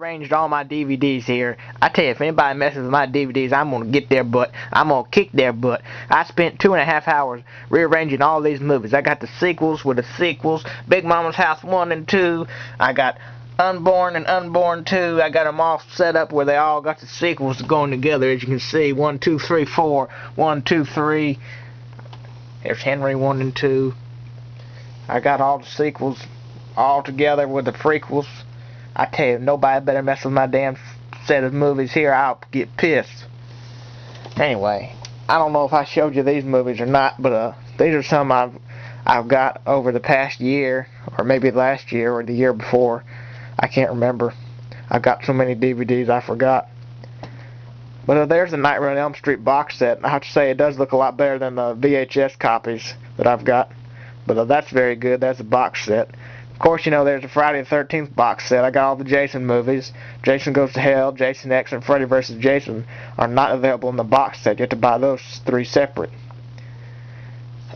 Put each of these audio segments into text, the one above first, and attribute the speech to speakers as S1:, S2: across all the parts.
S1: Arranged all my DVDs here. I tell you, if anybody messes with my DVDs, I'm gonna get their butt. I'm gonna kick their butt. I spent 2.5 hours rearranging all these movies. I got the sequels with the sequels, Big Mama's House 1 and 2. I got Unborn and Unborn 2. I got them all set up where they all got the sequels going together. As you can see, 1, 2, 3, 4, 1, 2, 3. There's Henry 1 and 2. I got all the sequels all together with the prequels. I tell you, nobody better mess with my damn set of movies here. I'll get pissed. Anyway, I don't know if I showed you these movies or not, but these are some I've got over the past year, or maybe last year or the year before. I can't remember. I've got so many DVDs I forgot. But there's the Nightmare on Elm Street box set. I have to say it does look a lot better than the VHS copies that I've got. But that's very good. That's a box set. Of course, you know, there's a Friday the 13th box set. I got all the Jason movies. Jason Goes to Hell, Jason X, and Freddy vs. Jason are not available in the box set. You have to buy those 3 separate.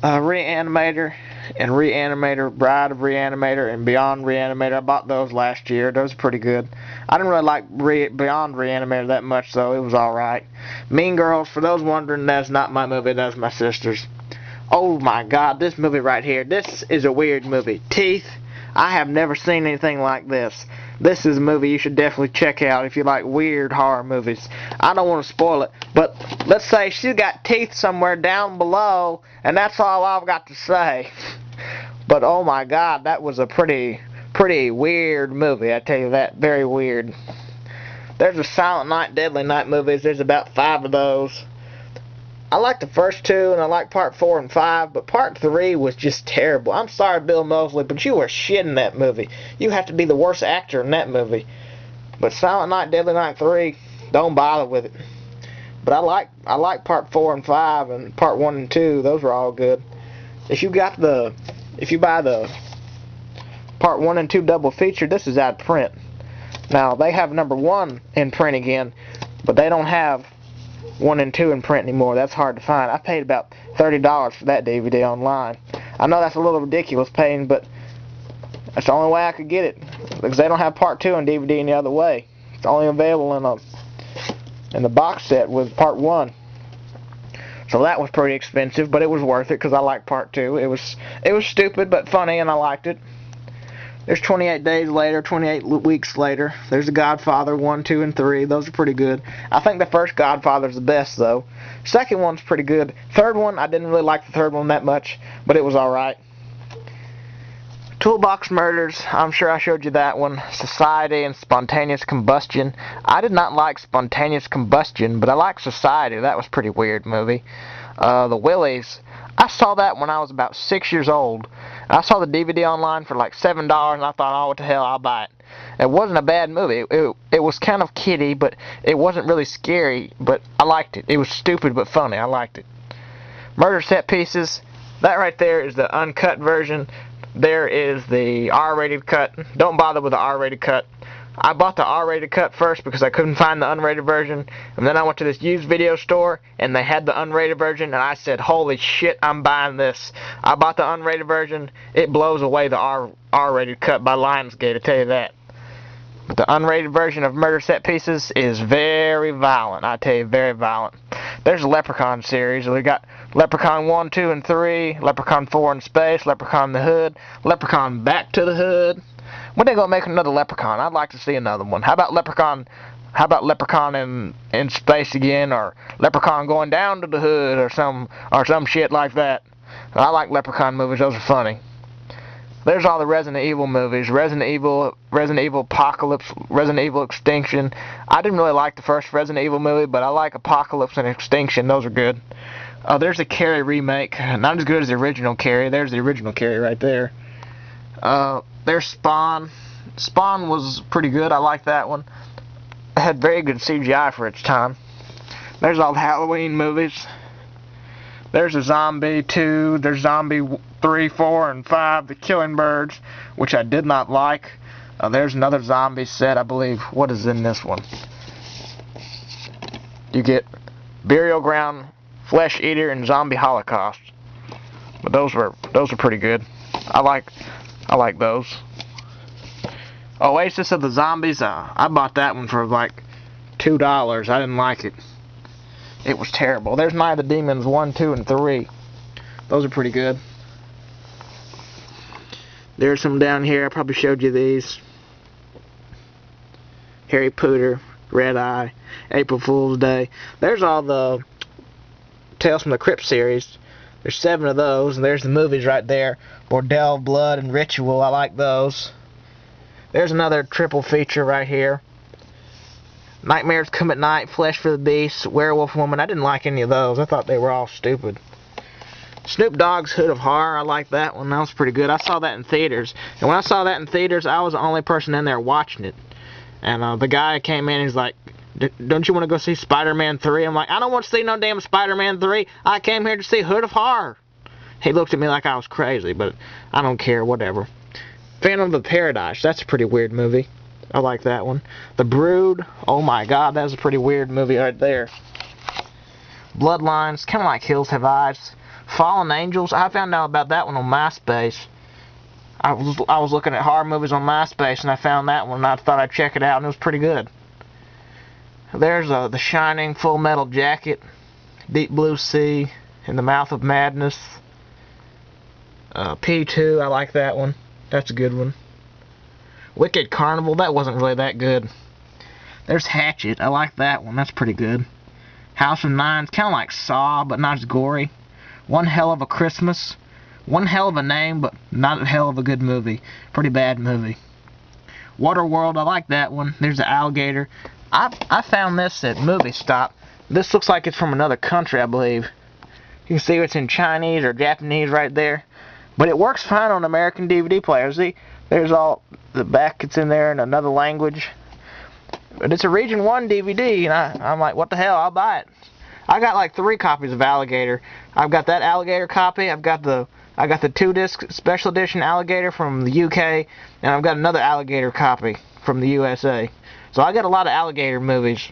S1: Reanimator and Reanimator, Bride of Reanimator, and Beyond Reanimator. I bought those last year. Those are pretty good. I didn't really like Beyond Reanimator that much, though. It was alright. Mean Girls, for those wondering, that's not my movie. That's my sister's. Oh my God, this movie right here. This is a weird movie. Teeth. I have never seen anything like this. This is a movie you should definitely check out if you like weird horror movies. I don't want to spoil it, but let's say she's got teeth somewhere down below, and that's all I've got to say. But oh my God, that was a pretty weird movie, I tell you that. Very weird. There's a Silent Night, Deadly Night movies. There's about 5 of those. I like the first 2, and I like part 4 and 5, but part 3 was just terrible. I'm sorry, Bill Moseley, but you were shit in that movie. You have to be the worst actor in that movie. But Silent Night, Deadly Night 3, don't bother with it. But I like part 4 and 5, and part 1 and 2. Those were all good. If you buy the part 1 and 2 double feature, this is out of print. Now they have number 1 in print again, but they don't have 1 and 2 in print anymore. That's hard to find. I paid about $30 for that DVD online. I know that's a little ridiculous paying, but that's the only way I could get it, because they don't have part 2 on DVD any other way. It's only available in the box set with part 1. So that was pretty expensive, but it was worth it because I liked part 2. It was stupid but funny, and I liked it. There's 28 days later, 28 weeks later. There's The Godfather 1, 2, and 3. Those are pretty good. I think the first Godfather's the best, though. Second one's pretty good. Third one, I didn't really like the third one that much, but it was alright. Toolbox Murders, I'm sure I showed you that one. Society and Spontaneous Combustion. I did not like Spontaneous Combustion, but I liked Society. That was a pretty weird movie. The Willies, I saw that when I was about 6 years old. I saw the DVD online for like $7, and I thought, oh, what the hell, I'll buy it. It wasn't a bad movie. It was kind of kiddie, but it wasn't really scary, but I liked it. It was stupid but funny. I liked it. Murder Set Pieces, that right there is the uncut version. There is the R-rated cut. Don't bother with the R-rated cut. I bought the R-rated cut first because I couldn't find the unrated version, and then I went to this used video store and they had the unrated version, and I said, holy shit, I'm buying this. I bought the unrated version. It blows away the R-rated cut by Lionsgate, I tell you that. But the unrated version of Murder Set Pieces is very violent. I tell you, very violent. There's a Leprechaun series. We got Leprechaun 1, 2, and 3, Leprechaun 4 in Space, Leprechaun in the Hood, Leprechaun Back to the Hood. When they gonna make another Leprechaun? I'd like to see another one. How about Leprechaun in space again, or Leprechaun going down to the hood, or some shit like that. I like Leprechaun movies. Those are funny. There's all the Resident Evil movies. Resident Evil Apocalypse, Resident Evil Extinction. I didn't really like the first Resident Evil movie, but I like Apocalypse and Extinction. Those are good. There's a Carrie remake. Not as good as the original Carrie. There's the original Carrie right there. There's Spawn. Spawn was pretty good. I like that one. It had very good CGI for its time. There's all the Halloween movies. There's a Zombie 2. There's Zombie 3, 4, and 5, The Killing Birds, which I did not like. There's another zombie set, I believe. What is in this one? You get Burial Ground, Flesh Eater, and Zombie Holocaust. But those were pretty good. I like those. Oasis of the Zombies, I bought that one for like $2. I didn't like it. It was terrible. There's Night of the Demons 1, 2, and 3. Those are pretty good. There's some down here. I probably showed you these. Harry Potter, Red Eye, April Fool's Day. There's all the Tales from the Crypt series. There's 7 of those, and there's the movies right there. Bordello of Blood and Ritual. I like those. There's another triple feature right here. Nightmares Come at Night, Flesh for the Beast, Werewolf Woman. I didn't like any of those. I thought they were all stupid. Snoop Dogg's Hood of Horror. I like that one. That was pretty good. I saw that in theaters. And when I saw that in theaters, I was the only person in there watching it. And the guy came in and he's like, don't you want to go see Spider-Man 3? I'm like, I don't want to see no damn Spider-Man 3. I came here to see Hood of Horror. He looked at me like I was crazy, but I don't care, whatever. Phantom of the Paradise. That's a pretty weird movie. I like that one. The Brood. Oh my god, that's a pretty weird movie right there. Bloodlines. Kind of like Hills Have Eyes. Fallen Angels. I found out about that one on MySpace. I was looking at horror movies on MySpace and I found that one and I thought I'd check it out and it was pretty good. There's The Shining, Full Metal Jacket, Deep Blue Sea, In the Mouth of Madness. P2, I like that one. That's a good one. Wicked Carnival, that wasn't really that good. There's Hatchet, I like that one. That's pretty good. House of Nines, kind of like Saw, but not as gory. One Hell of a Christmas. One hell of a name, but not a hell of a good movie. Pretty bad movie. Waterworld, I like that one. There's the alligator. I found this at Movie Stop. This looks like it's from another country, I believe. You can see it's in Chinese or Japanese right there. But it works fine on American DVD players. See, there's all the back, it's in there in another language. But it's a Region 1 DVD, and I'm like, what the hell, I'll buy it. I got like 3 copies of Alligator. I've got that Alligator copy, I got the 2-disc special edition Alligator from the UK, and I've got another Alligator copy from the USA. So I got a lot of Alligator movies.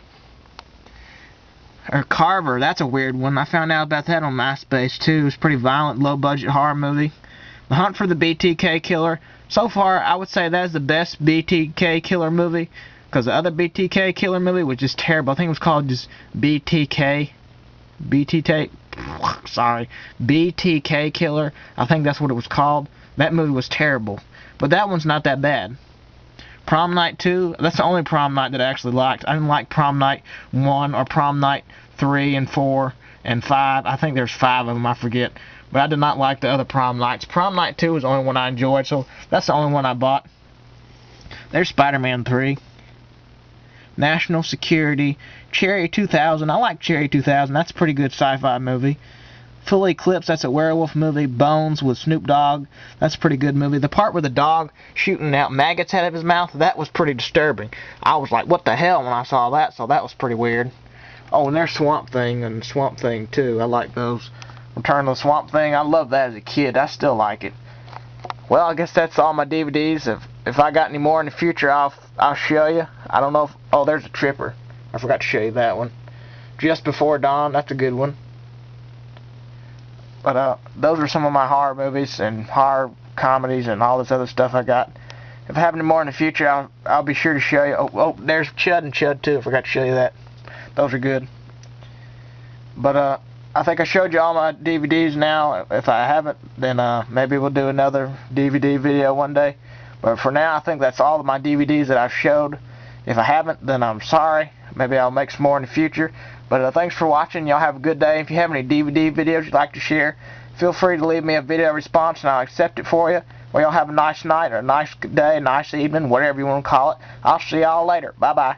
S1: Or Carver, that's a weird one. I found out about that on MySpace too. It's a pretty violent, low-budget horror movie. The Hunt for the BTK Killer. So far, I would say that's the best BTK Killer movie, because the other BTK Killer movie was just terrible. I think it was called just BTK Killer. I think that's what it was called. That movie was terrible. But that one's not that bad. Prom Night 2, that's the only Prom Night that I actually liked. I didn't like Prom Night 1 or Prom Night 3 and 4 and 5. I think there's 5 of them, I forget. But I did not like the other Prom Nights. Prom Night 2 was the only one I enjoyed, so that's the only one I bought. There's Spider-Man 3. National Security. Cherry 2000. I like Cherry 2000. That's a pretty good sci-fi movie. Full Eclipse, that's a werewolf movie. Bones with Snoop Dogg, that's a pretty good movie. The part where the dog shooting out maggots out of his mouth, that was pretty disturbing. I was like, what the hell when I saw that, so that was pretty weird. Oh, and there's Swamp Thing and Swamp Thing 2. I like those. Return of the Swamp Thing, I loved that as a kid. I still like it. Well, I guess that's all my DVDs. If I got any more in the future, I'll show you. I don't know if... Oh, there's a Tripper. I forgot to show you that one. Just Before Dawn, that's a good one. But those are some of my horror movies and horror comedies and all this other stuff I got. If I have any more in the future, I'll be sure to show you. Oh, there's Chud and Chud 2. I forgot to show you that. Those are good. But I think I showed you all my DVDs now. If I haven't, then maybe we'll do another DVD video one day. But for now, I think that's all of my DVDs that I've showed. If I haven't, then I'm sorry. Maybe I'll make some more in the future. But thanks for watching. Y'all have a good day. If you have any DVD videos you'd like to share, feel free to leave me a video response and I'll accept it for you. Well, y'all have a nice night or a nice day, a nice evening, whatever you want to call it. I'll see y'all later. Bye-bye.